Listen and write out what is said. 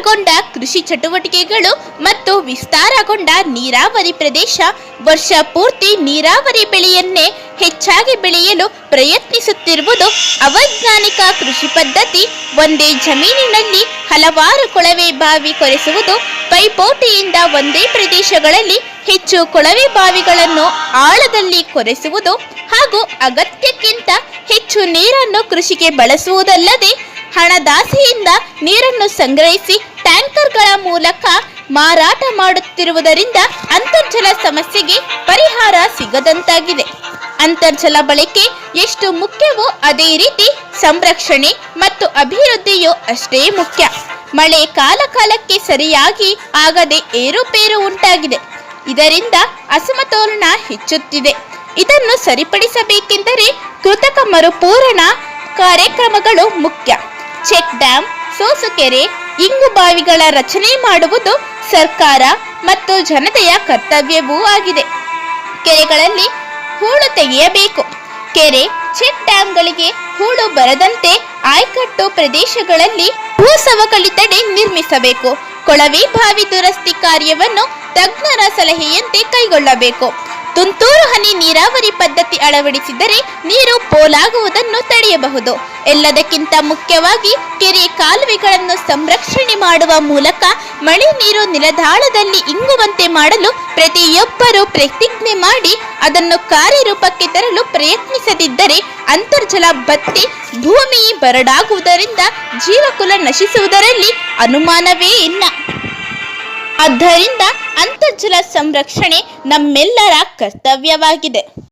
ವಿಸ್ತಾರಗೊಂಡ ಕೃಷಿ ಚಟುವಟಿಕೆಗಳು ಮತ್ತು ವಿಸ್ತಾರಗೊಂಡ ನೀರಾವರಿ ಪ್ರದೇಶ ವರ್ಷ ಪೂರ್ತಿ ನೀರಾವರಿ ಬೆಳೆಯನ್ನೇ ಹೆಚ್ಚಾಗಿ ಬೆಳೆಯಲು ಪ್ರಯತ್ನಿಸುತ್ತಿರುವುದು ಅವೈಜ್ಞಾನಿಕ ಕೃಷಿ ಪದ್ಧತಿ. ಒಂದೇ ಜಮೀನಿನಲ್ಲಿ ಹಲವಾರು ಕೊಳವೆ ಬಾವಿ ಕೊರೆಸುವುದು, ಪೈಪೋಟಿಯಿಂದ ಒಂದೇ ಪ್ರದೇಶಗಳಲ್ಲಿ ಹೆಚ್ಚು ಕೊಳವೆ ಬಾವಿಗಳನ್ನು ಆಳದಲ್ಲಿ ಕೊರೆಸುವುದು ಹಾಗೂ ಅಗತ್ಯಕ್ಕಿಂತ ಹೆಚ್ಚು ನೀರನ್ನು ಕೃಷಿಗೆ ಬಳಸುವುದಲ್ಲದೆ ಹಣದಾಸೆಯಿಂದ ನೀರನ್ನು ಸಂಗ್ರಹಿಸಿ ಟ್ಯಾಂಕರ್ಗಳ ಮೂಲಕ ಮಾರಾಟ ಮಾಡುತ್ತಿರುವುದರಿಂದ ಅಂತರ್ಜಲ ಸಮಸ್ಯೆಗೆ ಪರಿಹಾರ ಸಿಗದಂತಾಗಿದೆ. ಅಂತರ್ಜಲ ಬಳಕೆ ಎಷ್ಟು ಮುಖ್ಯವೋ ಅದೇ ರೀತಿ ಸಂರಕ್ಷಣೆ ಮತ್ತು ಅಭಿವೃದ್ಧಿಯೂ ಅಷ್ಟೇ ಮುಖ್ಯ. ಮಳೆ ಕಾಲಕ್ಕೆ ಸರಿಯಾಗಿ ಆಗದೆ ಏರುಪೇರು ಉಂಟಾಗಿದೆ. ಇದರಿಂದ ಅಸಮತೋಲನ ಹೆಚ್ಚುತ್ತಿದೆ. ಇದನ್ನು ಸರಿಪಡಿಸಬೇಕೆಂದರೆ ಕೃತಕ ಮರುಪೂರಣ ಕಾರ್ಯಕ್ರಮಗಳು ಮುಖ್ಯ. ಚೆಕ್ ಡ್ಯಾಂ, ಸೋಸುಕೆರೆ, ಇಂಗು ಬಾವಿಗಳ ರಚನೆ ಮಾಡುವುದು ಸರ್ಕಾರ ಮತ್ತು ಜನತೆಯ ಕರ್ತವ್ಯವೂ ಆಗಿದೆ. ಕೆರೆಗಳಲ್ಲಿ ಹೂಳು ತೆಗೆಯಬೇಕು. ಕೆರೆ, ಚೆಕ್ ಡ್ಯಾಂಗಳಿಗೆ ಹೂಳು ಬರದಂತೆ ಆಯಕಟ್ಟು ಪ್ರದೇಶಗಳಲ್ಲಿ ಭೂ ಸವಕಳಿ ತಡೆ ನಿರ್ಮಿಸಬೇಕು. ಕೊಳವೆ ಬಾವಿ ದುರಸ್ತಿ ಕಾರ್ಯವನ್ನು ತಜ್ಞರ ಸಲಹೆಯಂತೆ ಕೈಗೊಳ್ಳಬೇಕು. ತುಂತುರು ಹನಿ ನೀರಾವರಿ ಪದ್ಧತಿ ಅಳವಡಿಸಿದರೆ ನೀರು ಪೋಲಾಗುವುದನ್ನು ತಡೆಯಬಹುದು. ಎಲ್ಲದಕ್ಕಿಂತ ಮುಖ್ಯವಾಗಿ ಕೆರೆ ಕಾಲುವೆಗಳನ್ನು ಸಂರಕ್ಷಣೆ ಮಾಡುವ ಮೂಲಕ ಮಳೆ ನೀರು ನೆಲದಾಳದಲ್ಲಿ ಇಂಗುವಂತೆ ಮಾಡಲು ಪ್ರತಿಯೊಬ್ಬರೂ ಪ್ರತಿಜ್ಞೆ ಮಾಡಿ ಅದನ್ನು ಕಾರ್ಯರೂಪಕ್ಕೆ ತರಲು ಪ್ರಯತ್ನಿಸದಿದ್ದರೆ ಅಂತರ್ಜಲ ಬತ್ತಿ ಭೂಮಿ ಬರಡಾಗುವುದರಿಂದ ಜೀವಕುಲ ನಶಿಸುವುದರಲ್ಲಿ ಅನುಮಾನವೇ ಇಲ್ಲ. ಆದ್ದರಿಂದ ಅಂತರ್ಜಲ ಸಂರಕ್ಷಣೆ ನಮ್ಮೆಲ್ಲರ ಕರ್ತವ್ಯವಾಗಿದೆ.